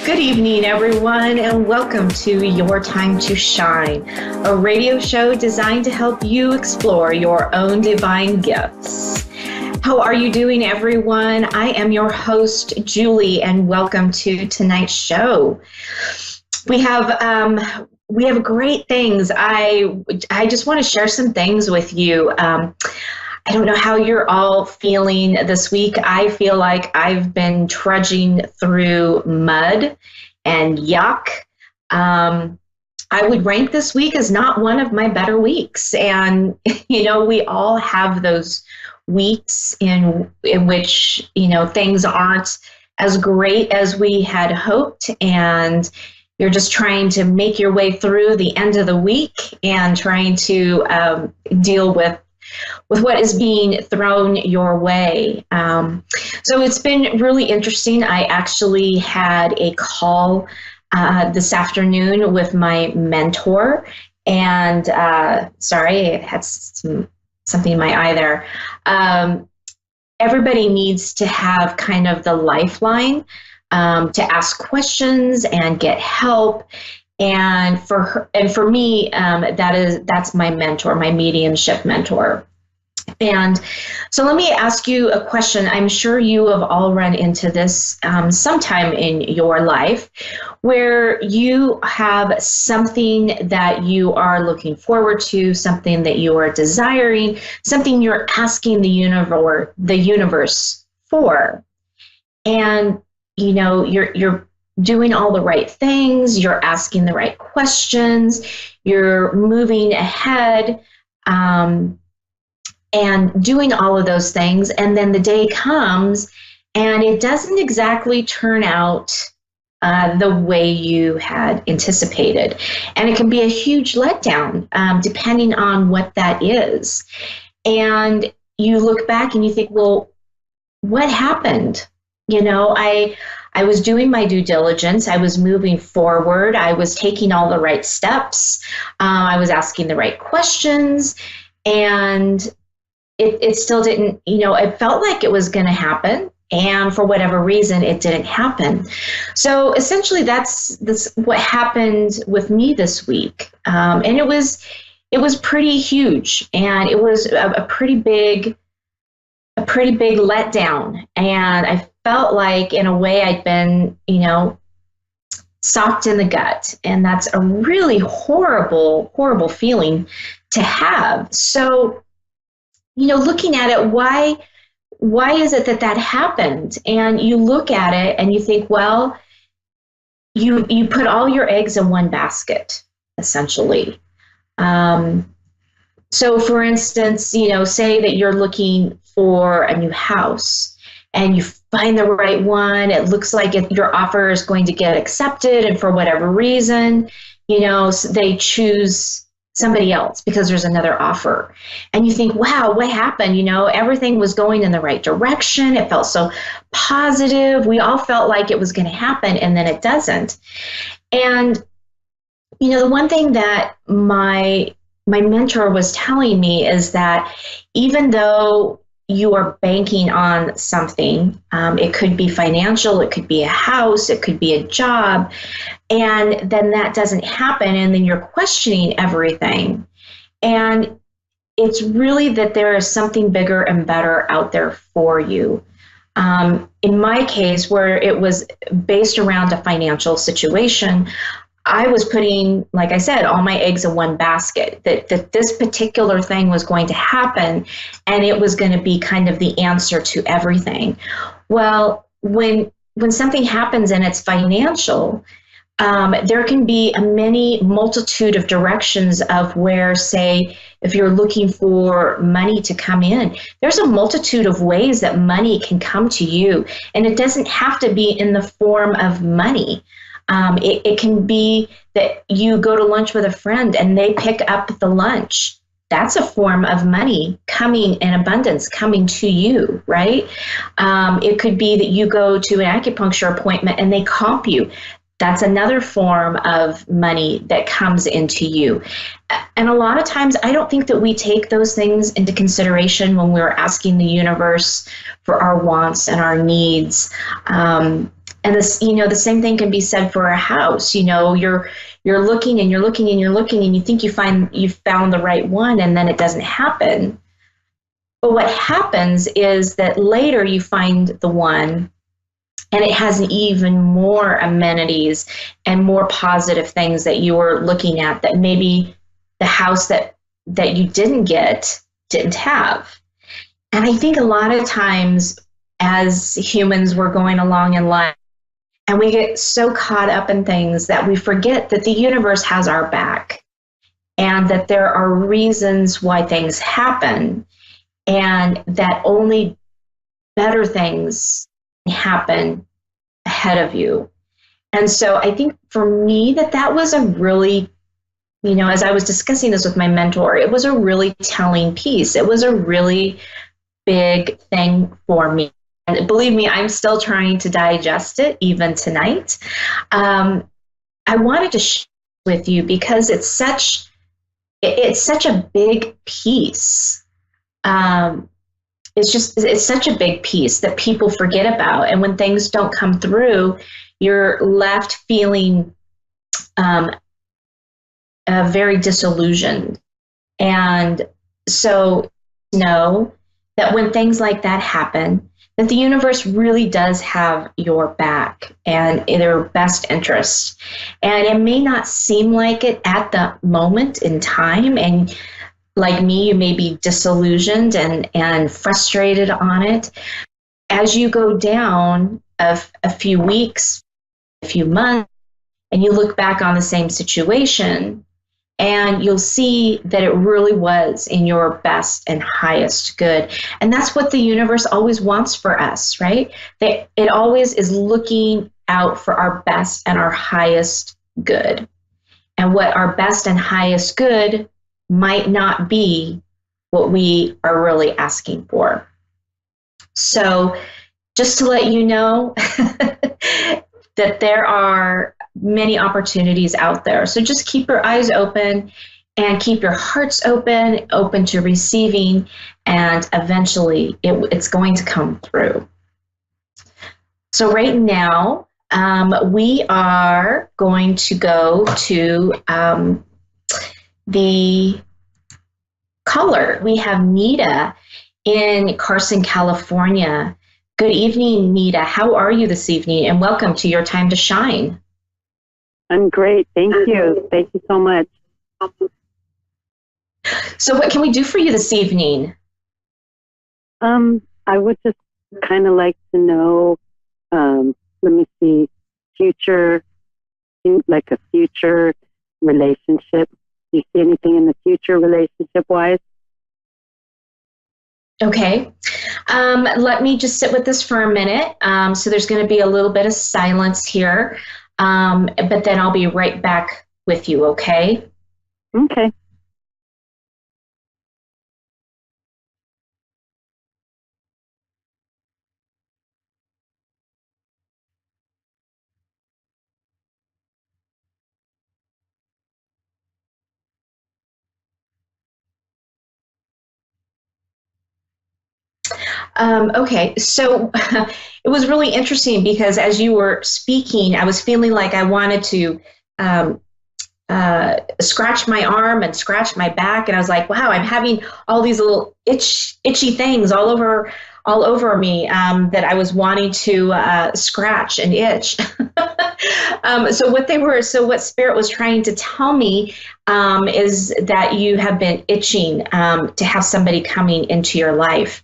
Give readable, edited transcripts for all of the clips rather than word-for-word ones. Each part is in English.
Good evening, everyone, and welcome to Your Time to Shine, a radio show designed to help you explore your own divine gifts. How are you doing, everyone? I am your host, Julie, and welcome to tonight's show. We have great things. I just want to share some things with you. I don't know how you're all feeling this week. I feel like I've been trudging through mud and yuck. I would rank this week as not one of my better weeks. And, we all have those weeks in which, things aren't as great as we had hoped. And you're just trying to make your way through the end of the week and trying to deal with what is being thrown your way. So it's been really interesting. I actually had a call this afternoon with my mentor, and sorry, I had something in my eye there. Everybody needs to have kind of the lifeline to ask questions and get help. And for me, that's my mentor, my mediumship mentor. And so let me ask you a question. I'm sure you have all run into this sometime in your life where you have something that you are looking forward to, something that you are desiring, something you're asking the universe for. And, you're doing all the right things, you're asking the right questions, you're moving ahead, and doing all of those things, and then the day comes and it doesn't exactly turn out the way you had anticipated. And it can be a huge letdown, depending on what that is. And you look back and you think, well, what happened? I was doing my due diligence. I was moving forward. I was taking all the right steps. I was asking the right questions, and it still didn't, it felt like it was going to happen. And for whatever reason, it didn't happen. So essentially that's what happened with me this week. And it was pretty huge, and it was a pretty big letdown. And I felt like, in a way, I'd been, socked in the gut. And that's a really horrible, horrible feeling to have. So, looking at it, why is it that happened? And you look at it and you think, well, you put all your eggs in one basket, essentially. So for instance, say that you're looking for a new house and you find the right one. It looks like your offer is going to get accepted, and for whatever reason, they choose somebody else because there's another offer. And you think, wow, what happened? Everything was going in the right direction. It felt so positive. We all felt like it was going to happen, and then it doesn't. And, the one thing that my mentor was telling me is that even though you are banking on something, it could be financial, it could be a house, it could be a job, and then that doesn't happen, and then you're questioning everything. And it's really that there is something bigger and better out there for you. In my case, where it was based around a financial situation, I was putting, like I said, all my eggs in one basket, that this particular thing was going to happen, and it was going to be kind of the answer to everything. Well, when something happens and it's financial, there can be a multitude of directions of where, say, if you're looking for money to come in, there's a multitude of ways that money can come to you, and it doesn't have to be in the form of money. It can be that you go to lunch with a friend and they pick up the lunch. That's a form of money coming in abundance, coming to you, right? It could be that you go to an acupuncture appointment and they comp you. That's another form of money that comes into you. And a lot of times, I don't think that we take those things into consideration when we're asking the universe for our wants and our needs. And this, the same thing can be said for a house. You're looking and you're looking and you're looking and you think you've found the right one, and then it doesn't happen. But what happens is that later you find the one, and it has even more amenities and more positive things that you were looking at that maybe the house that you didn't get didn't have. And I think a lot of times as humans, we're going along in life and we get so caught up in things that we forget that the universe has our back and that there are reasons why things happen, and that only better things happen ahead of you. And so I think for me that was a really, as I was discussing this with my mentor, it was a really telling piece. It was a really big thing for me. And believe me, I'm still trying to digest it even tonight. I wanted to share with you because it's such a big piece. It's such a big piece that people forget about. And when things don't come through, you're left feeling very disillusioned. And so know that when things like that happen, that the universe really does have your back and in their best interest. And it may not seem like it at the moment in time, and like me, you may be disillusioned and frustrated on it. As you go down a few weeks, a few months, and you look back on the same situation, and you'll see that it really was in your best and highest good. And that's what the universe always wants for us, right? It always is looking out for our best and our highest good. And what our best and highest good might not be what we are really asking for. So just to let you know that there are many opportunities out there. So just keep your eyes open and keep your hearts open to receiving, and eventually it's going to come through. So right now, we are going to go to the caller. We have Nita in Carson, California. Good evening, Nita. How are you this evening? And welcome to Your Time to Shine. I'm great. Thank you. Thank you so much. So what can we do for you this evening? I would just kind of like to know, let me see, like a future relationship. Do you see anything in the future relationship-wise? Okay. Let me just sit with this for a minute. So there's going to be a little bit of silence here, but then I'll be right back with you, okay? Okay. Okay, so it was really interesting because as you were speaking, I was feeling like I wanted to scratch my arm and scratch my back, and I was like, wow, I'm having all these little itchy things all over me that I was wanting to scratch and itch. So what Spirit was trying to tell me is that you have been itching to have somebody coming into your life.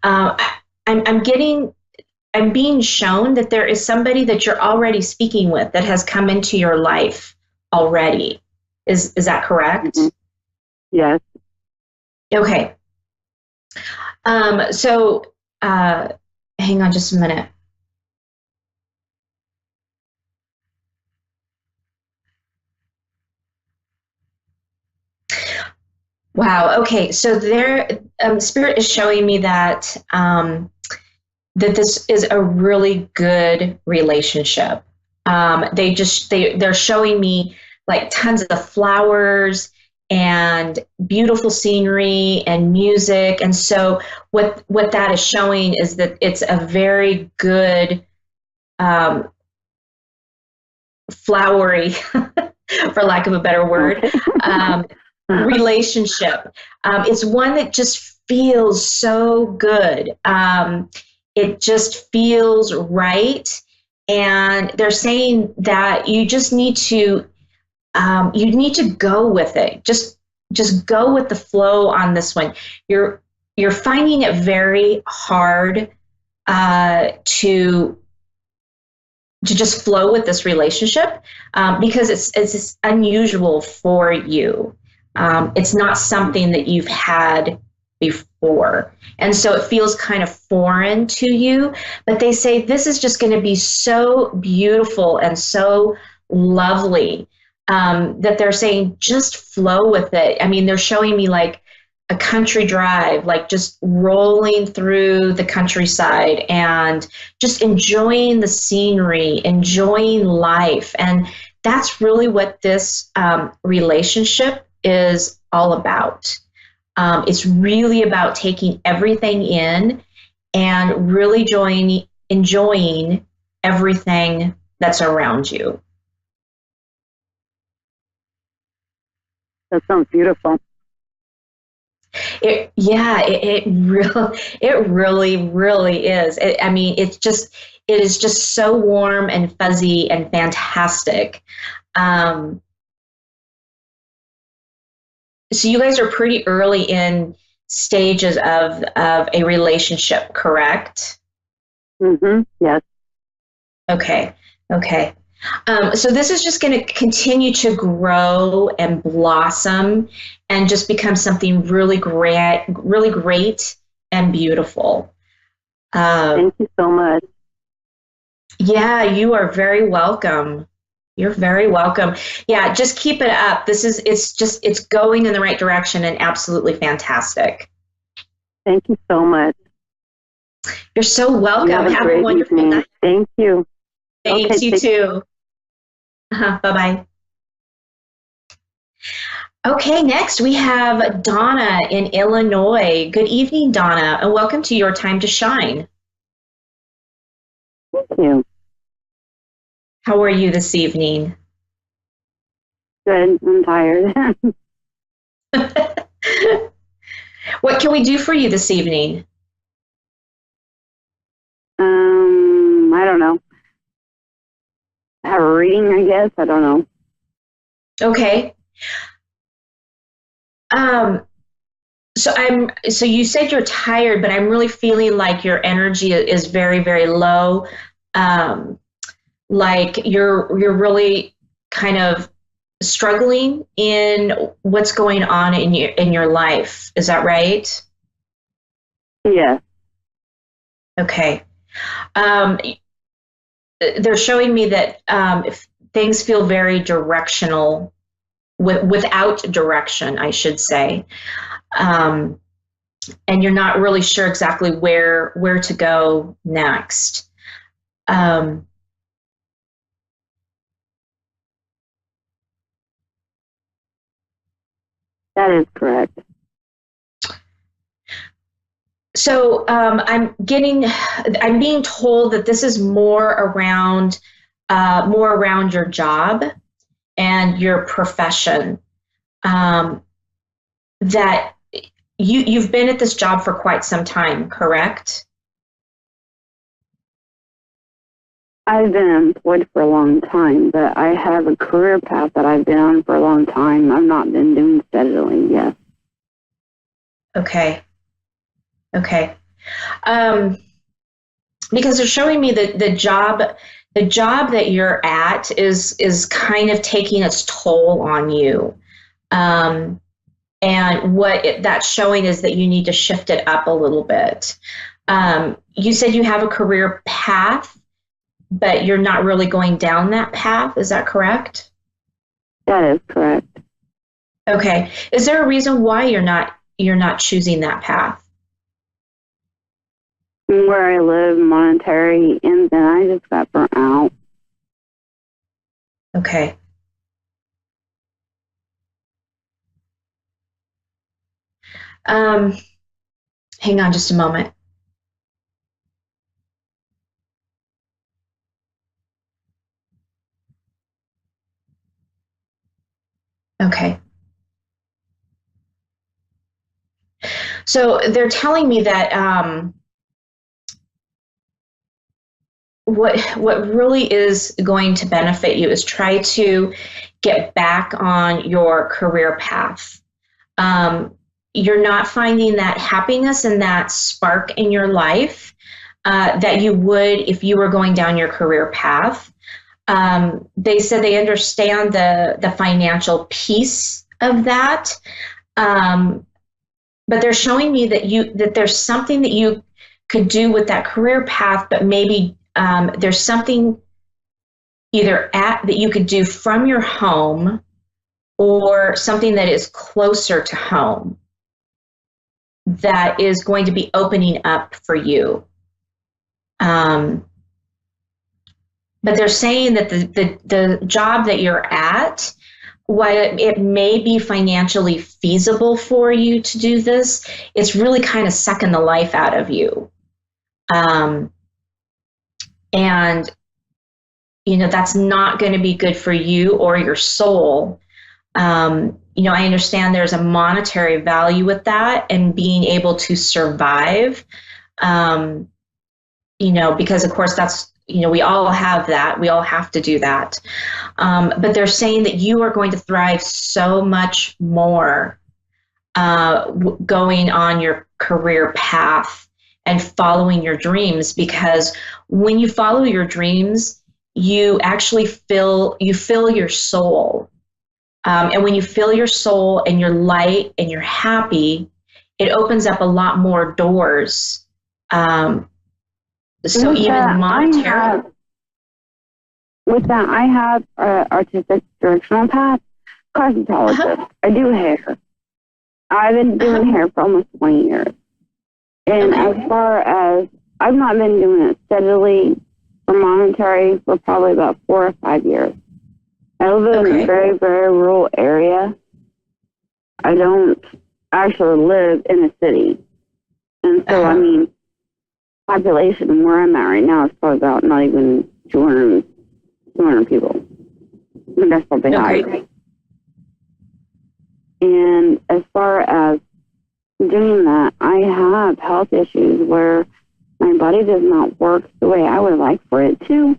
I'm being shown that there is somebody that you're already speaking with that has come into your life already. Is that correct? Mm-hmm. Yes. Okay. So hang on just a minute. Wow. Okay. So Spirit is showing me that that this is a really good relationship. They're showing me like tons of flowers and beautiful scenery and music. And so what that is showing is that it's a very good flowery, for lack of a better word, relationship. It's one that just feels so good. It just feels right. And they're saying that you just need to go with it. Just go with the flow on this one. You're finding it very hard to just flow with this relationship because it's unusual for you. It's not something that you've had before. And so it feels kind of foreign to you. But they say this is just going to be so beautiful and so lovely that they're saying just flow with it. I mean, they're showing me like a country drive, like just rolling through the countryside and just enjoying the scenery, enjoying life. And that's really what this relationship is all about. It's really about taking everything in and really enjoying everything that's around you. That sounds beautiful. It really is. I mean, it is just so warm and fuzzy and fantastic. So you guys are pretty early in stages of a relationship, correct? Mm-hmm. Yes. Okay. So this is just going to continue to grow and blossom and just become something really great and beautiful. Thank you so much. Yeah, you are very welcome. You're very welcome. Yeah, just keep it up. It's going in the right direction and absolutely fantastic. Thank you so much. You're so welcome. Have a wonderful evening. Night. Thank you. Thanks, okay, you too. Bye-bye. Okay, next we have Donna in Illinois. Good evening, Donna, and welcome to Your Time to Shine. Thank you. How are you this evening? Good. I'm tired. What can we do for you this evening? I don't know. Have a reading, I guess. I don't know. Okay. So you said you're tired, but I'm really feeling like your energy is very, very low. Like you're really kind of struggling in what's going on in your life. Is that right? Yeah. Okay. They're showing me that if things feel very directional, without direction, I should say, and you're not really sure exactly where to go next. That is correct. So I'm being told that this is more around your job and your profession. That you've been at this job for quite some time, correct? I've been employed for a long time, but I have a career path that I've been on for a long time. I've not been doing steadily, yes. Okay. Because they're showing me that the job that you're at is kind of taking its toll on you. And that's showing is that you need to shift it up a little bit. You said you have a career path, but you're not really going down that path. Is that correct? That is correct. Okay. Is there a reason why you're not choosing that path? Where I live, monetary, and then I just got burnt out. Okay. Hang on just a moment. So they're telling me that what really is going to benefit you is try to get back on your career path. You're not finding that happiness and that spark in your life that you would if you were going down your career path. They said they understand the financial piece of that, but they're showing me that there's something that you could do with that career path, but maybe there's something either that you could do from your home or something that is closer to home that is going to be opening up for you. But they're saying that the job that you're at, while it may be financially feasible for you to do this, it's really kind of sucking the life out of you. And, that's not going to be good for you or your soul. I understand there's a monetary value with that and being able to survive, because of course that's, we all have that. We all have to do that. But they're saying that you are going to thrive so much more going on your career path and following your dreams, because when you follow your dreams, you actually fill your soul. And when you fill your soul and you're light and you're happy, it opens up a lot more doors. So even monetary. With that, I have artistic directional path, cosmetologist. I do hair. I've been doing hair for almost 20 years. And as far as, I've not been doing it steadily for monetary for probably about 4 or 5 years. I live in a very, very rural area. I don't actually live in a city. And so, population where I'm at right now is probably about not even 200 people. And that's probably high. And as far as doing that, I have health issues where my body does not work the way I would like for it to.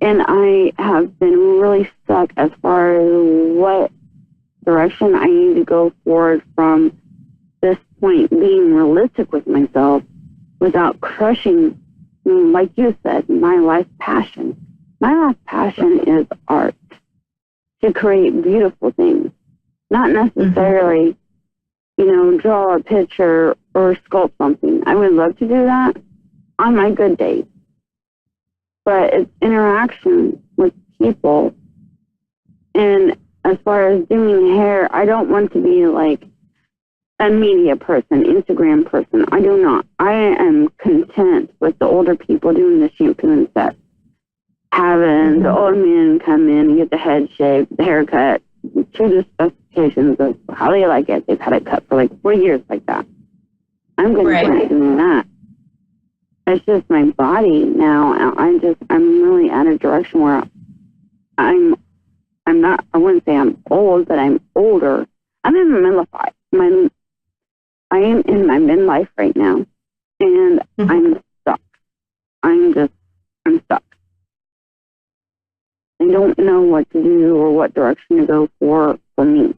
And I have been really stuck as far as what direction I need to go forward from this point, being realistic with myself without crushing, like you said, my life passion. My life passion is art, to create beautiful things, not necessarily, draw a picture or sculpt something. I would love to do that on my good days. But it's interaction with people. And as far as doing hair, I don't want to be like a media person, Instagram person. I do not. I am content with the older people doing the shampoo and set. Having the old men come in and get the head shaved, the haircut, to the specifications of how they like it. They've had it cut for like 4 years like that. I'm going to keep doing that. It's just my body now. I'm really at a direction where I'm not, I wouldn't say I'm old, but I'm older. I'm in my midlife. I am in my midlife right now, and I'm stuck. I'm stuck. I don't know what to do or what direction to go for me.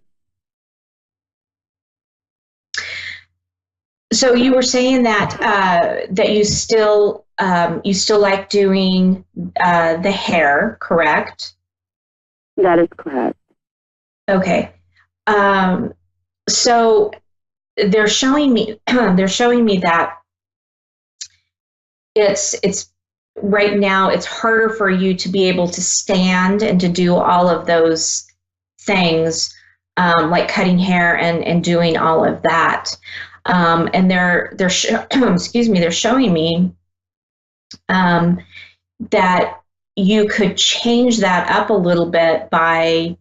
So you were saying that that you still like doing the hair, correct? That is correct. Okay. So they're showing me that it's right now it's harder for you to be able to stand and to do all of those things, like cutting hair and doing all of that. And they're showing me that you could change that up a little bit by,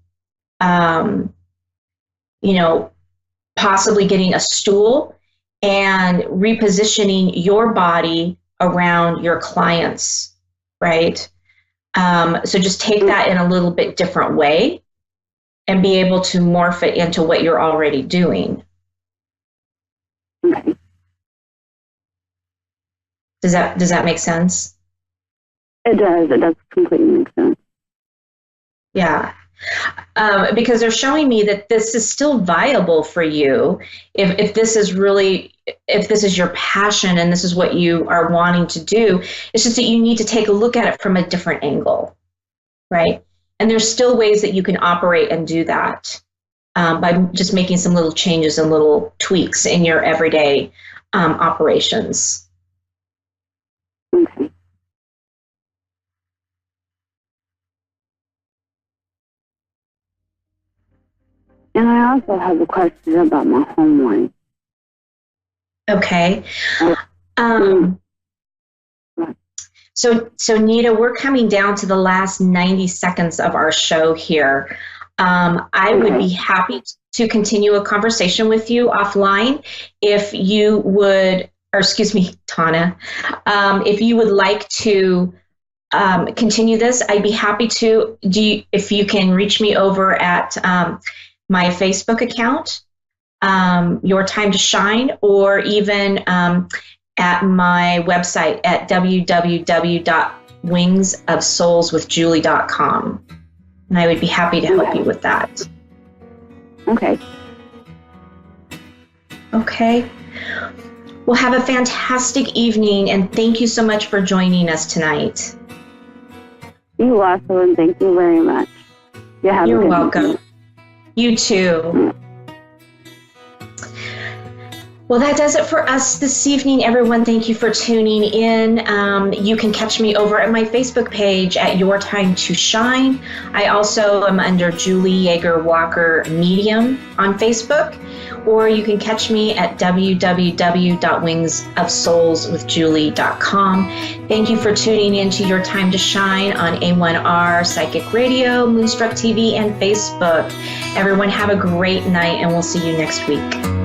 possibly getting a stool and repositioning your body around your clients, right? So just take that in a little bit different way and be able to morph it into what you're already doing. Okay. Does that make sense? It does. It does completely make sense. Yeah. Because they're showing me that this is still viable for you if this is your passion and this is what you are wanting to do. It's just that you need to take a look at it from a different angle, right? And there's still ways that you can operate and do that by just making some little changes and little tweaks in your everyday operations. Okay. And I also have a question about my home life. Okay. So Nita, we're coming down to the last 90 seconds of our show here. I would be happy to continue a conversation with you offline if you would, or excuse me, Tana, if you would like to continue this, I'd be happy to. If you can reach me over at my Facebook account, Your Time to Shine, or even at my website at www.wingsofsoulswithjulie.com. And I would be happy to help you with that. Okay. Okay. Well, have a fantastic evening, and thank you so much for joining us tonight. You also, and thank you very much. You're welcome. Evening. You too. Well, that does it for us this evening, everyone. Thank you for tuning in. You can catch me over at my Facebook page at Your Time to Shine. I also am under Julie YeagerWalker Medium on Facebook, or you can catch me at www.wingsofsoulswithjulie.com. Thank you for tuning in to Your Time to Shine on A1R Psychic Radio, Moonstruck TV, and Facebook. Everyone have a great night, and we'll see you next week.